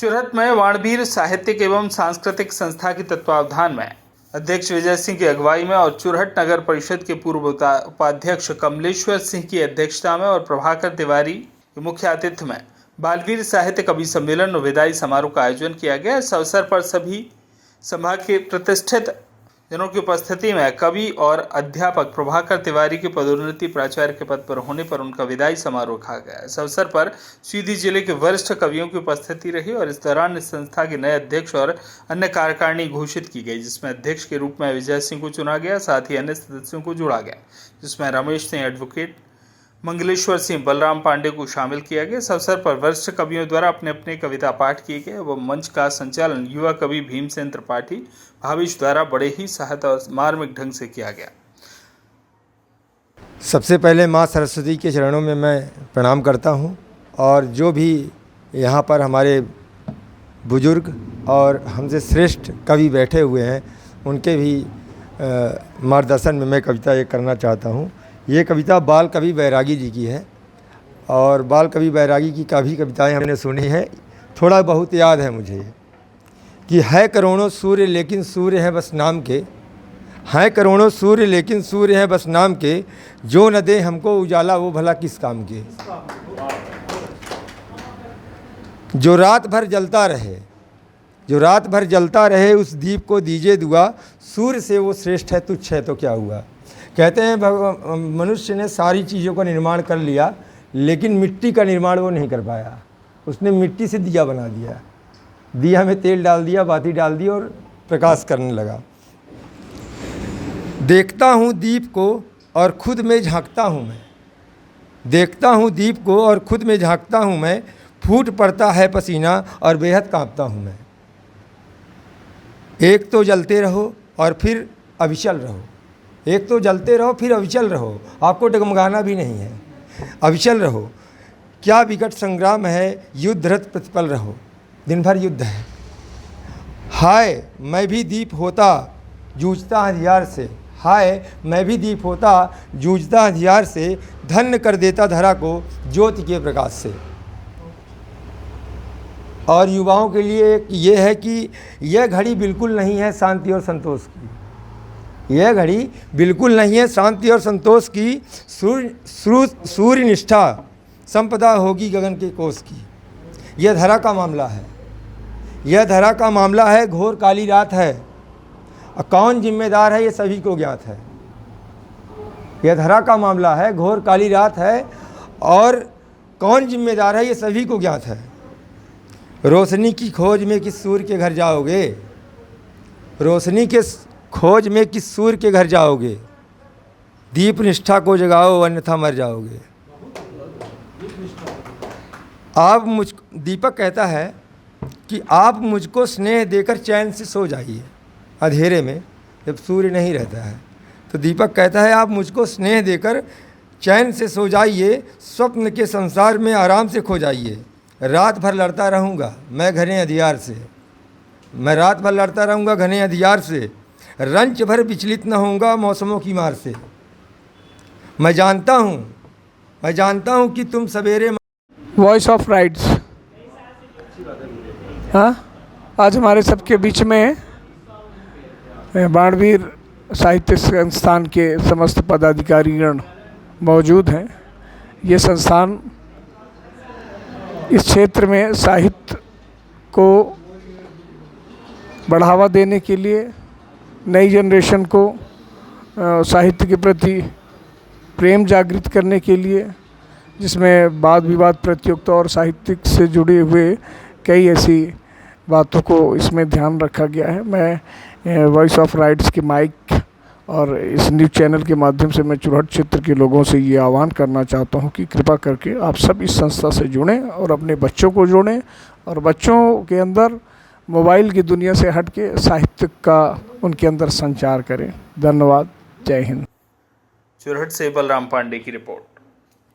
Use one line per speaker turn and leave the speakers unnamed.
चुरहट में वाणवीर साहित्यिक एवं सांस्कृतिक संस्था के तत्वावधान में अध्यक्ष विजय सिंह की अगुवाई में और चुरहट नगर परिषद के पूर्व उपाध्यक्ष कमलेश्वर सिंह की अध्यक्षता में और प्रभाकर तिवारी के मुख्य आतिथ्य में बालवीर साहित्य कवि सम्मेलन और विदाई समारोह का आयोजन किया गया। इस अवसर पर सभी संभाग के प्रतिष्ठित जनों की उपस्थिति में कवि और अध्यापक प्रभाकर तिवारी की पदोन्नति प्राचार्य के पद पर होने पर उनका विदाई समारोह रखा गया। इस अवसर पर सीधी जिले के वरिष्ठ कवियों की उपस्थिति रही और इस दौरान इस संस्था के नए अध्यक्ष और अन्य कार्यकारिणी घोषित की गई, जिसमें अध्यक्ष के रूप में विजय सिंह को चुना गया। साथ ही अन्य सदस्यों को जोड़ा गया, जिसमें रमेश सिंह एडवोकेट, मंगलेश्वर सिंह, बलराम पांडे को शामिल किया गया। इस अवसर पर वरिष्ठ कवियों द्वारा अपने अपने कविता पाठ किए गए एवं मंच का संचालन युवा कवि भीमसेन त्रिपाठी भाविश द्वारा बड़े ही साहस और मार्मिक ढंग से किया गया।
सबसे पहले माँ सरस्वती के चरणों में मैं प्रणाम करता हूँ और जो भी यहाँ पर हमारे बुजुर्ग और हमसे श्रेष्ठ कवि बैठे हुए हैं उनके भी मार्गदर्शन में मैं कविता ये करना चाहता हूँ। ये कविता बाल कवि बैरागी जी की है और बाल कवि बैरागी की काफ़ी कविताएं हमने सुनी हैं, थोड़ा बहुत याद है मुझे कि है करोड़ों सूर्य लेकिन सूर्य है बस नाम के, हैं करोड़ों सूर्य लेकिन सूर्य है बस नाम के, जो न दे हमको उजाला वो भला किस काम के। जो रात भर जलता रहे, जो रात भर जलता रहे उस दीप को दीजिए दुआ, सूर्य से वो श्रेष्ठ है तुच्छ है तो क्या हुआ। कहते हैं मनुष्य ने सारी चीज़ों का निर्माण कर लिया लेकिन मिट्टी का निर्माण वो नहीं कर पाया। उसने मिट्टी से दिया बना दिया, दिया में तेल डाल दिया, बाती डाल दी और प्रकाश करने लगा। देखता हूँ दीप को और खुद में झांकता हूँ मैं, देखता हूँ दीप को और खुद में झांकता हूँ मैं, फूट पड़ता है पसीना और बेहद कांपता हूँ मैं। एक तो जलते रहो और फिर अविचल रहो, एक तो जलते रहो फिर अविचल रहो, आपको डगमगाना भी नहीं है, अविचल रहो। क्या विकट संग्राम है, युद्धरत प्रतिपल रहो, दिन भर युद्ध है। हाय मैं भी दीप होता जूझता हथियार से, हाय मैं भी दीप होता जूझता हथियार से, धन्य कर देता धरा को ज्योति के प्रकाश से। और युवाओं के लिए ये है कि यह घड़ी बिल्कुल नहीं है शांति और संतोष की, यह घड़ी बिल्कुल नहीं है शांति और संतोष की। सूर्य निष्ठा संपदा होगी गगन के कोष की। यह धरा का मामला है, यह धरा का मामला है, घोर काली रात है, और कौन जिम्मेदार है ये सभी को ज्ञात है। यह धरा का मामला है, घोर काली रात है, और कौन जिम्मेदार है ये सभी को ज्ञात है। रोशनी की खोज में किस सूर्य के घर जाओगे, रोशनी के खोज में किस सूर्य के घर जाओगे, दीप निष्ठा को जगाओ अन्यथा मर जाओगे। आप दीपक कहता है कि आप मुझको स्नेह देकर चैन से सो जाइए। अंधेरे में जब सूर्य नहीं रहता है तो दीपक कहता है आप मुझको स्नेह देकर चैन से सो जाइए, स्वप्न के संसार में आराम से खो जाइए। रात भर लड़ता रहूँगा मैं घने अंधियार से, मैं रात भर लड़ता रहूँगा घने अंधियार से, रंच भर विचलित न होऊंगा मौसमों की मार से। मैं जानता हूँ कि तुम सवेरे।
वॉइस ऑफ राइट्स, हाँ, आज हमारे सबके बीच में वाणवीर साहित्य संस्थान के समस्त पदाधिकारीगण मौजूद हैं। ये संस्थान इस क्षेत्र में साहित्य को बढ़ावा देने के लिए, नई जनरेशन को साहित्य के प्रति प्रेम जागृत करने के लिए, जिसमें वाद विवाद प्रतियोगिता और साहित्यिक से जुड़े हुए कई ऐसी बातों को इसमें ध्यान रखा गया है। मैं वॉइस ऑफ राइट्स के माइक और इस न्यूज़ चैनल के माध्यम से मैं चुरहट क्षेत्र के लोगों से ये आह्वान करना चाहता हूँ कि कृपा करके आप सब इस संस्था से जुड़ें और अपने बच्चों को जोड़ें और बच्चों के अंदर मोबाइल की दुनिया से हट के साहित्य का उनके अंदर संचार करें। धन्यवाद। जय हिंद।
चुरहट से बलराम पांडे की रिपोर्ट।